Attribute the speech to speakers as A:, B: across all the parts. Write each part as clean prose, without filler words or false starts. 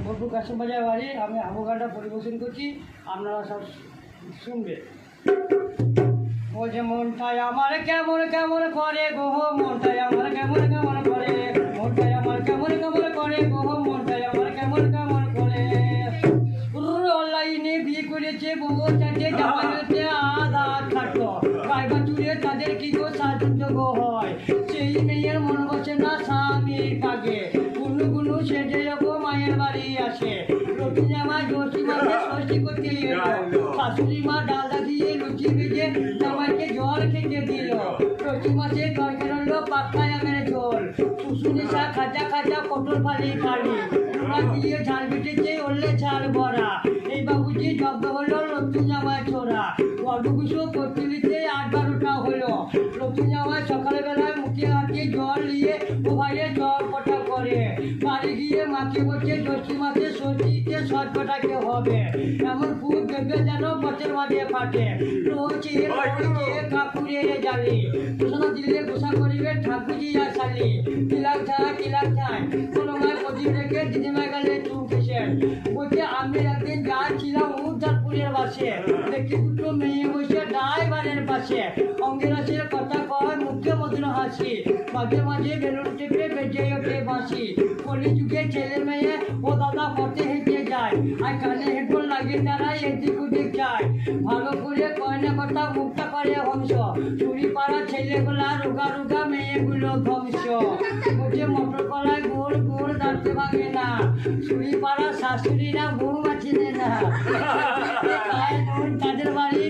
A: বোলপুর কাশিম বাজার বাড়ি। আমি হাবু গানটা পরিবেশন করছি, আপনারা সব শুনবে। ও যে মনটাই আমার কেমন কেমন করে গো, মনটাই আমার কেমন কেমন করে, মনটাই আমার কেমন কেমন করে গো, মনটাই আমার কেমন কেমন করে। অনলাইনে বিয়ে করেছে বউ চাটে, জামাইতে আধা থাকতো গায়ে বাছুরে, তাদের কি গো সাজযোগ্য হয়, সেই মেয়ের মন বসে না স্বামীর কাগে। গুনু গুনু সেজে যখন মায়ের বাড়ি আসে, রুটি জামা জোশি মাকে ষষ্ঠী করতে এলো, শাশুড়ি মা ডালদা দিয়ে লুচি ভেজে জামাইকে জল খেতে দিল। রচি মাসে তরকারি হলো পাক্কায় আমের ঝোল, শুশুনি শাক খাজা খাজা পটল ফালি ফালি, রুনা দিয়ে ঝাল বেটেছে ওরলে ঝাল বড়া। এই বাবুজি জব্দ হলো নতুন জামাই ছোড়া, গল্প গুছো করতে দিতে ৮-১২টা হলো। নতুন জামাই সকালবেলায় মুখে হাতে জল নিয়ে ও ভাইয়ে জল পটা করে, বাড়ি গিয়ে মাকে বলছে জ্যৈষ্ঠী মাসে ষষ্ঠীতে সট পটাকে হবে, এমন ফুল দেবে যেন বছর মাঝে ফাটে। রয়েছে কাকুরে জালি, ঘোষণা দিলে ঘোষা করিবে ঠাকুরজি আর শালি, কিলাক ছায় কোনো মায় প্রদীপ রেখে দিদিমায় গেলে চুল কিসের। বলছে আমি একদিন যাচ্ছিলাম উদ্ধারপুরের বাসে, দেখি দুটো মেয়ে বসে ড্রাইভারের পাশে, অঙ্গেরাসের কথা কয় মুখে মধুর হাসি, মাঝে মাঝে বেলুন টেপে বেজে ওঠে বাঁশি। কলিযুগে ছেলে মেয়ে ও দাদা পথে হেঁটে যায়, আর কানে হেডফোন লাগিয়ে তারা এদিক ওদিক যায়। ভালো করে কয় না কথা মুখটা করে হংস, চুরি পাড়া ছেলেগুলা রোগা রোগা মেয়েগুলো ধ্বংস। বলছে মোটর কলায় গোল গোল দাঁড়তে ভাঙে না, চুরি পাড়া শাশুড়িরা বউ মাছিনে না। তাদের বাড়ি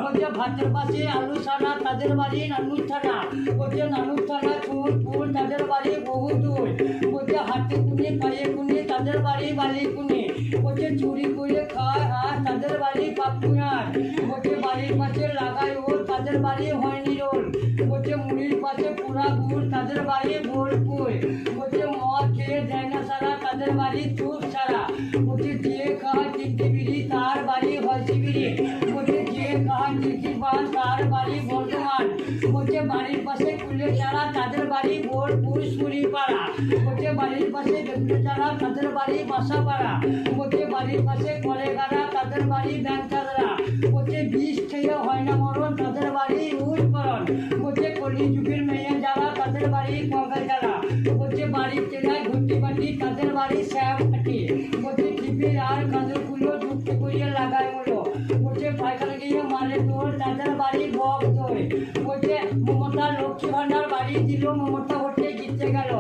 A: বলছে ভাতের পাশে আলু সানা, তাদের বাড়ি নানুর থানা, বলছে নানুর থানা চুল ফুল, তাদের বাড়ি বহু দূর। বলছে হাতে কুনি পায়ে কুনি, তাদের বাড়ি বালি কুনি। বলছে চুরি করে খায় আর তাদের বাড়ি পাপুয়ার। বলছে বাড়ির পাশে লাগাই ওর, তাদের বাড়ি হয়নি রোল। বলছে মুড়ির পাশে পুরা গুড়, তাদের বাড়ি বোলপুর। বলছে মদ খেয়ে দেয় না সারা, তাদের বাড়ি চুপ সারা। বলছে যে খায় তিনটে বিড়ি, তার বাড়ি হয় শিবিরি। বলছে যে খায় তিনটি পান, তার বাড়ি বর্ধমান। বলছে বাড়ির পাশে কুলে চারা, তাদের বাড়ি বোলপুর সুরিপাড়া। বলছে বাড়ির পাশে বেগুনে চারা, তাদের বাড়ি বাসাপাড়া। বলছে বাড়ির পাশে কলেগাড়া, তাদের বাড়ি ব্যাংকাদরা। বলছে বিষ খেয়ে হয় না মরণ, তাদের বাড়ি উৎপরণ। বলছে কলি যুগের মেয়ে যারা, তাদের বাড়ি কলকাতা। বলছে বাড়ির চেনায় ঘুরতি পাটি, তাদের বাড়ি শ্যামপাটি। বলছে টিপি আর কাঁদরগুলো যুক্তি করিয়ে লাগায় হলো। বলছে পায়খানা গিয়ে মারে দোল, তাদের বাড়ি বক দই। বলছে মমতা লক্ষ্মী ভান্ডার বাড়ি দিল, মমতা ভোটে জিতে গেল।